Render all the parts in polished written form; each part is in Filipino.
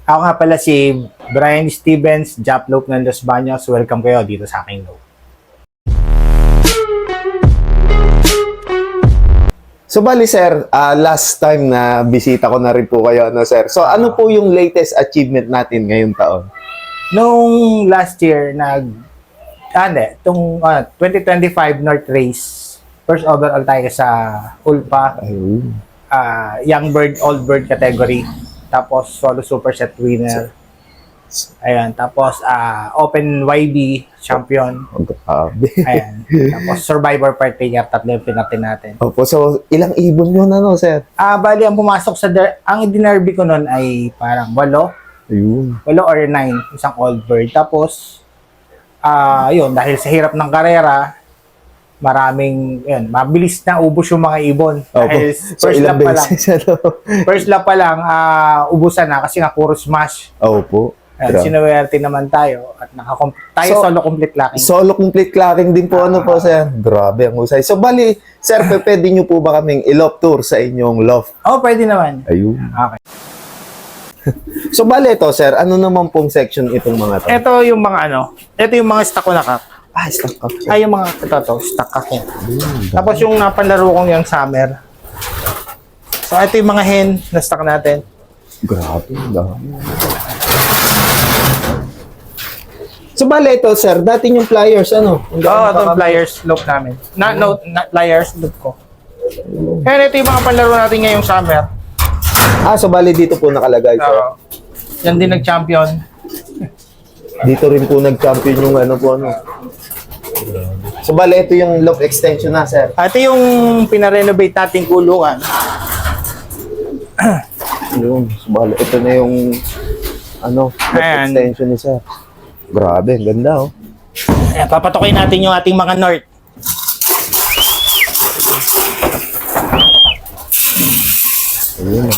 Ako nga pala si Brian Stevens, Japlope ng Los Baños. Welcome kayo dito sa aking loop. So bali sir, last time na bisita ko na rin po kayo, ano sir? So ano po yung latest achievement natin ngayong taon? Noong last year, itong 2025 North Race, first overall tayo sa Ulpa, Ayun. Young Bird, Old Bird category. Tapos solo superset winner. Ayan, tapos Open YB champion. Grabe. Ayan. Tapos Survivor Party year, tatlo yung pinati natin. Opo, so ilang ibon yun ano sir? Bali ang pumasok sa ang dinerby ko noon ay parang 8 Ayun. or 9, isang Old Bird. Tapos yun, dahil sa hirap ng karera, mabilis na ubos yung mga ibon. Dahil So ilang beses ano? first lap pa lang, ubusan na kasi nga puro smash. Opo. Sinuwerte naman tayo at tayo solo complete lacking. Solo complete clacking din po ano po sir? Grabe ang husay. So bali, sir, pwede nyo po ba kaming i-loft tour sa inyong loft? Pwede naman. Ayun. Okay. So bali ito sir, ano naman pong section itong mga to? Ito yung mga stock ko na cup. Stock up. Yung mga stock cup ko. Tapos yung napanlaro kong yung summer. So ito yung mga hen na stock natin. Grabe, dami. So bale ito sir, dati yung flyers ano? Itong pliers loop namin. Pliers loop ko. Kaya ito yung mga panlaro natin ngayong summer. So bale dito po nakalagay sir. Yan din nag-champion. Dito rin po nag-champion yung ano po ano. So bale ito yung loop extension na sir. Ito yung pinarenovate nating kulungan. Yun, so bale ito na yung ano, loop Ayan. extension ni sir. Grabe, ang ganda oh. Ayan, papatukin natin yung ating mga north. Ayun.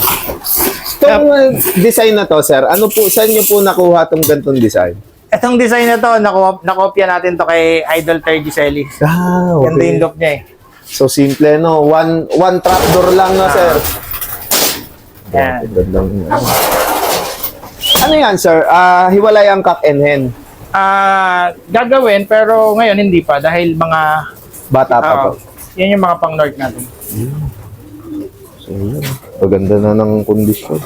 Itong design na to sir, ano po, saan nyo po nakuha tong gantong design? Itong design na to, nakopya natin to kay Idol Tergy Celis. Okay. Ganda yung look niya eh. So simple no, one trapdoor lang no sir. Yan. Gandang ano yan sir? Hiwalay ang cock and hen. Gagawin pero ngayon hindi pa dahil mga Bata pa po. yan yung mga pang north natin. So yun. Maganda na ng kondisyon.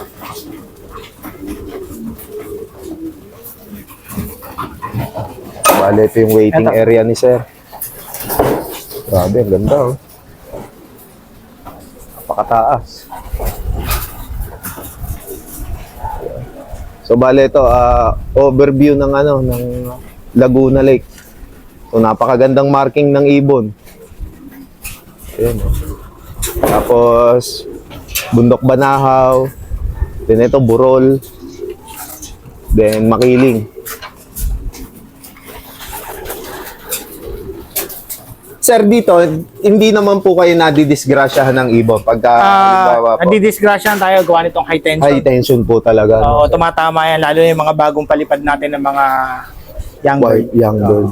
Bale, ito yung waiting Eto. area ni sir. Grabe, ang ganda oh. Napakataas. So bale ito, overview ng ng Laguna Lake. So napakagandang marking ng ibon. Ayan oh. Tapos Bundok Banahaw, then ito Burol, then Makiling. Sir, dito, hindi naman po kayo nadidisgrasyahan ng ibon pagka halimbawa po, Nandidisgrasyahan tayo gawa nitong high tension. high tension po talaga. Oo, tumatama yan lalo yung mga bagong palipad natin ng mga young bird. White young bird.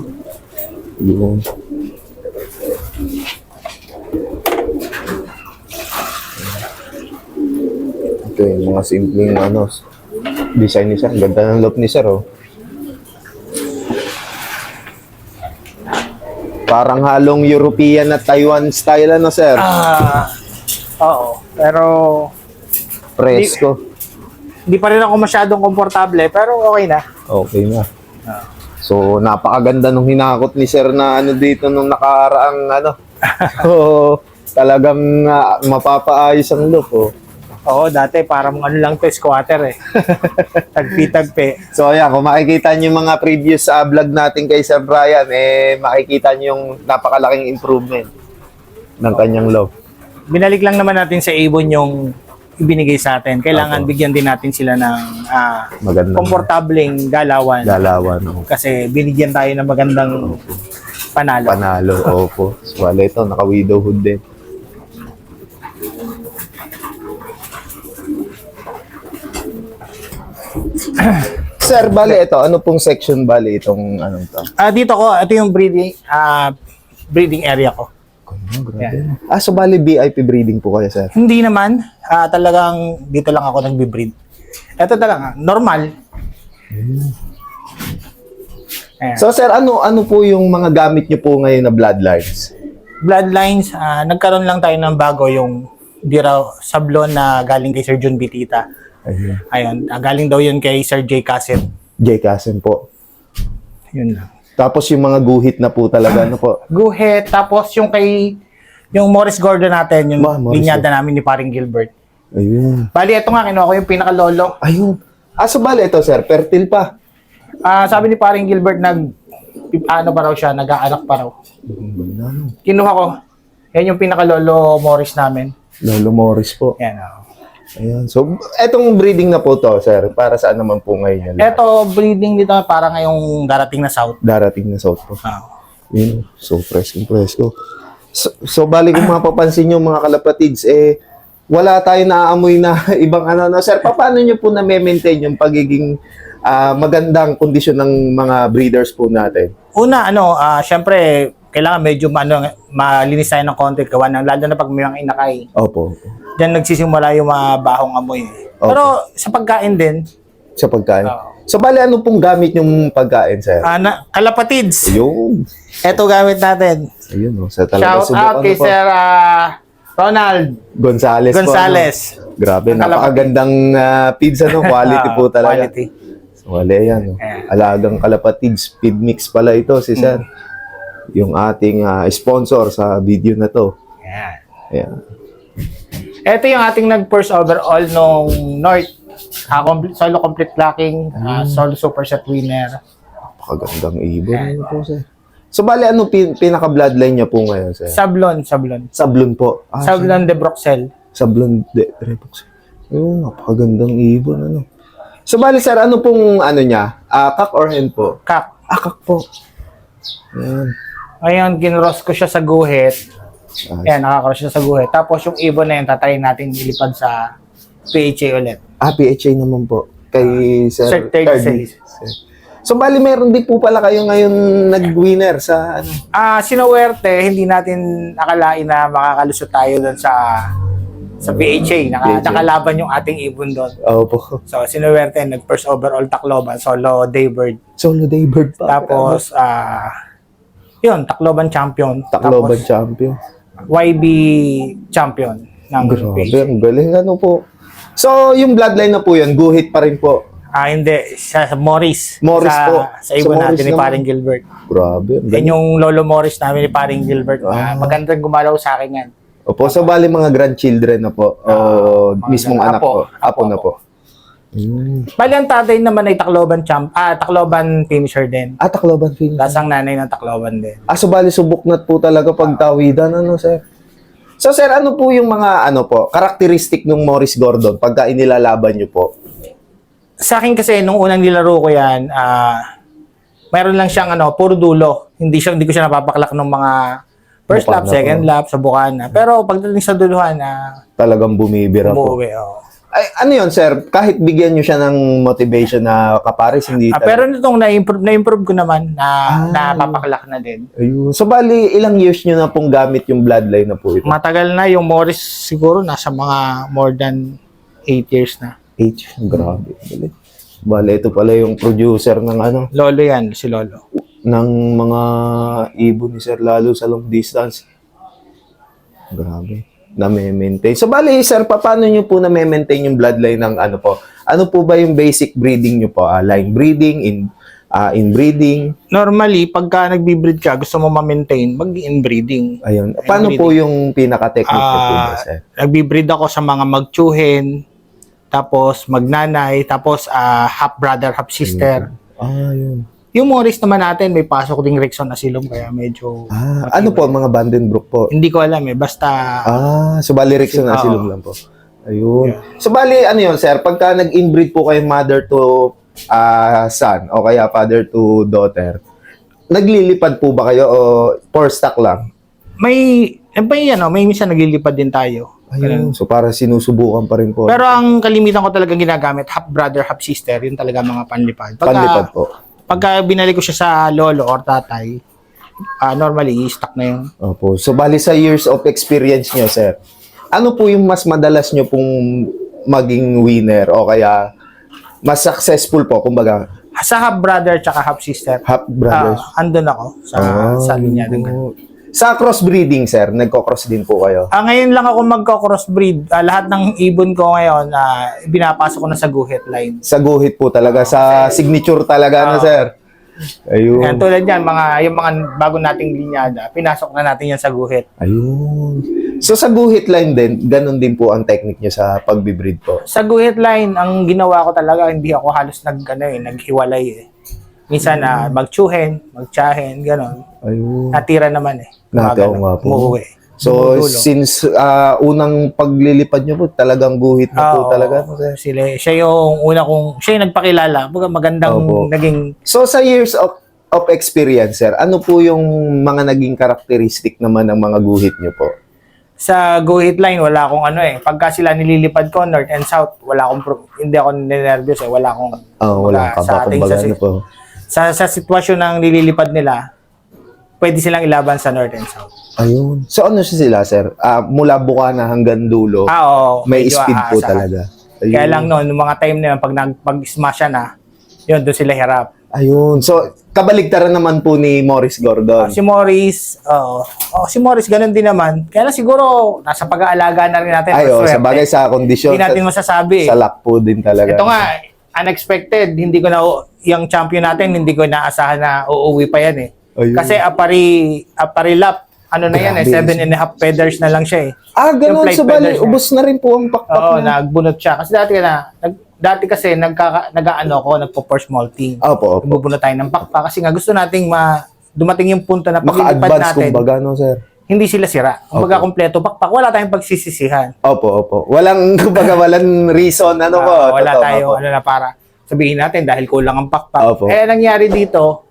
Yun. Ito yung mga simpleng design ni sir. Ang ganda ng look ni sir oh. Parang halong European at Taiwan style sir. Oo, pero Presko. hindi pa rin ako masyadong komportable pero okay na. Okay na. So, napakaganda nung hinakot ni sir na dito nung nakaraang So, talagang mapapaayos ang look oh. Oo, dati parang lang to, squatter eh. Tagpi-tagpi. So ayan, kung makikita nyo yung mga previous vlog natin kay Sir Brian, makikita nyo yung napakalaking improvement ng kanyang loft. Binalik lang naman natin sa Avon yung ibinigay sa atin. Kailangan bigyan din natin sila ng Magandang komportableng galawan. Galawan. Kasi binigyan tayo ng magandang panalo. Panalo, opo. So wala ito, naka-widowhood din. Sir, bali ito, ano pong section bali itong to? Ito yung breeding area ko. Grabe. So bali VIP breeding po kayo, sir? Hindi naman. Talagang dito lang ako nagbe-breed. Ito talaga, normal. Ayan. So sir, ano po yung mga gamit niyo po ngayon na bloodlines? Bloodlines, nagkaroon lang tayo ng bago yung sablon na galing kay Sir John Bitita. Ayun. Ayun, galing daw yun kay Sir J. Cassett. J. Kassen po. Yun lang. Tapos yung mga guhit na po talaga, ano po? Guhit, tapos yung Morris Gordon natin, yung Morris linyada namin ni paring Gilbert. Ayun. Bali, ito nga, kinuha ko yung pinakalolo. Ayun. So bali ito sir, fertile pa. Sabi ni paring Gilbert, pa raw siya, nag-aanak pa raw. Ano? Kinuha ko. Yan yung pinakalolo Morris namin. Lolo Morris po. Yan, Ayan. So, etong breeding na po to, sir, para saan naman po ngayon yan? Ito, breeding dito para ngayong darating na south. Darating na south po. Ah. Yun. So, presko. So, bali kung mapapansin nyo mga kalapatids, wala tayo naaamoy na ibang ano. Sir, paano nyo po na-maintain yung pagiging magandang kondisyon ng mga breeders po natin? Una, syempre, kailangan medyo malinis tayo ng konti. Lalo na pag may mga inakay. Opo. Diyan nagsisimula yung mga bahong amoy. Okay. Pero sa pagkain din, Sa pagkain. Oo. So, bali ano pong gamit yung pagkain, sir? kalapatids. Ayun. Ito gamit natin. Ayun, no. Sa talaga Shout out kay po. Sir Ronald Gonzales. Gonzales. Po, no? Grabe, Ang napakagandang pizza, no? Quality po talaga. Quality. So, wala yan, no? Ayan. Alagang kalapatids. Feed mix pala ito, si sir. Yung ating sponsor sa video na to. Ayan. Ayan. Ito yung ating nag-first overall nung North. Solo complete locking, solo super set winner. Napakagandang ibon. Ano po, sir? So, bali, ano pinaka-bloodline niya po ngayon, sir? Sablon. Sablon po. Sablon de Broxel. Sablon de Repox. Ayun, napakagandang ibon, ano. So, bali, sir, ano pong, niya? Kak or hen po? Kak. Kak po. Ayan. Ngayon, ginross ko siya sa guhit. Ayan, nakakross siya sa guhit. Tapos yung ibon na yun, tatayin natin ilipad sa PHA ulit. PHA naman po. Kay Sir Sir Third Celis. So, bali, meron din po pala kayo ngayon nag-winner sa, Sinuwerte, hindi natin akalain na makakalusot tayo doon sa PHA. Nakalaban yung ating ibon doon. Opo. So, sinuwerte, nag-first overall Tacloban, solo Daybird. Solo Daybird pa. Tapos, yun, Tacloban champion. Tacloban Tapos, champion. YB champion ng Grabe, PHA. ang galing, ano po. So, yung bloodline na po yun, guhit pa rin po. Hindi, sa Morris. Morris po. Sa ibon Sa Morris natin ni naman. Paring Gilbert. Grabe, ang Yan galing. yung Lolo Morris namin ni Paring Gilbert. Magandang gumalaw sa akin yan. Opo, so bali mga grandchildren na po. O mga mismong apo. anak po. Apo na Apo. po. Bali, ang tatay naman ay Tacloban finisher din. Tacloban Film. Tapos ang nanay ng Tacloban din. So bali subuknat po talaga pag tawidan, ano, sir? So, sir, ano po yung mga, karakteristik ng Morris Gordon pagka inilalaban nyo po? Sa akin kasi, nung unang nilaro ko yan, mayroon lang siyang puro dulo. Hindi ko siya napapaklak ng mga first lap, Bukana, second lap, sa bukana. Pero pagdating sa duluhan, Talagang bumibira po. umuwi. Ay, ano yun, sir? Kahit bigyan nyo siya ng motivation na kapares, hindi Pero nitong na-improve ko naman, napapaklak na din. Ayun. So, bali, ilang years nyo na pong gamit yung bloodline na po ito? Matagal na yung Morris siguro nasa mga more than 8 years na. 8. Grabe. Bali, ito pala yung producer ng Lolo yan, si Lolo. ng mga ibon ni Sir lalo sa long distance. Grabe. Na-maintain. So, bali, sir, paano nyo po na-maintain yung bloodline ng po? Ano po ba yung basic breeding nyo po? Line breeding, inbreeding? Normally, pagka nagbi-breed ka, gusto mo ma-maintain, mag-inbreeding. Ayun. Paano po yung pinaka-technique nyo po ba, sir? Nagbi-breed ako sa mga magtsuhin, tapos magnanay, tapos half brother, half sister. Yun. Yung Morris naman natin, may pasok ding Rexon Asylum, kaya medyo... Ano po, mga Vandenbroek po? Hindi ko alam basta... So bali Rexon na silong lang po. Ayun. So bali, yun, sir, pagka nag-inbreed po kayo mother to son, o kaya father to daughter, naglilipad po ba kayo o for stock lang? May minsan naglilipad din tayo. Ayun. So para sinusubukan pa rin po. Pero ang kalimitan ko talagang ginagamit, half brother, half sister, yun talaga mga panlipad. Panlipad po. Pagka binalik ko siya sa lolo or tatay, normally, i-stock na yun. Opo. So bali sa years of experience nyo, sir, ano po yung mas madalas nyo pong maging winner o kaya Mas successful po, kumbaga, Sa half brother tsaka half sister. half brothers. Andun ako sa linya din. Sa crossbreeding, sir, nagko-cross din po kayo. Ngayon lang ako magko-crossbreed. Lahat ng ibon ko ngayon, binapasok ko na sa guhit line. Sa guhit po talaga, sa signature talaga na, sir. Ayun. Yan, tulad yan, yung mga bago nating linyada, pinasok na natin yan sa guhit. Ayun. So sa guhit line din, ganun din po ang technique nyo sa pagbibreed po. Sa guhit line, ang ginawa ko talaga, hindi ako halos naghiwalay eh. Minsan magtsuhen, magtsahen, gano'n. Ayun. Natira naman eh. Natira nga po. Umuwi. So, Dumudulo. since unang paglilipad nyo po, talagang guhit na po Oo, talaga. Sir. siya yung una siya yung nagpakilala. Magandang Opo. naging, So, sa years of experience, sir, ano po yung mga naging karakteristik naman ng mga guhit nyo po? sa guhit line, wala akong pagka sila nililipad ko, north and south, hindi ako ninervyos wala akong, Wala ka ba? Kumbaga ano po? sa sitwasyon ng nililipad nila, pwede silang ilaban sa north and south. Ayun. So, ano sila, sir? Mula Bukana hanggang dulo, Oo. may medyo speed po aasahan. talaga. Ayun. Kaya lang noon, yung mga time na yun, pag-smash na, yun, doon sila hirap. Ayun. So, kabaligtaran naman po ni Morris Gordon. Si Morris, ganun din naman. Kaya lang siguro, nasa pag-aalaga na rin natin. Ay, Swerte. sa bagay sa kondisyon. Hindi natin masasabi. Sa luck po din talaga. Ito nga, unexpected. Hindi ko na, yung champion natin, hindi ko naasahan na uuwi pa yan eh. Ayun. Kasi apari lap, ano na yan eh, Grabe. 7.5 feathers na lang siya eh. Ganun. flight So, bali, feathers niya. ubos na rin po ang pakpak Oo, na. nagbunot siya. Kasi dati kasi nagpo-force molting. Opo, opo. Bubunot tayo ng pakpak kasi nga gusto nating dumating yung punto na paglilipad Maka-advance natin, kumbaga, no, sir? hindi sila sira. Kumbaga kompleto pakpak, wala tayong pagsisisihan. Opo, opo. Kumbaga, walang reason, ano po. Wala Totoo, tayong opo. na para sabihin natin dahil kulang ang pakpak. Opo. Nangyari dito,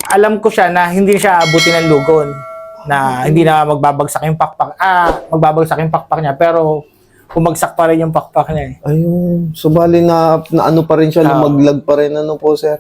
alam ko siya na hindi siya abutin ng lugon, na hindi na magbabagsak yung pakpak. Magbabagsak yung pakpak niya, pero bumagsak pa rin yung pakpak niya eh. Ayun. So, bali na ano pa rin siya, lumaglag pa rin, ano po, sir?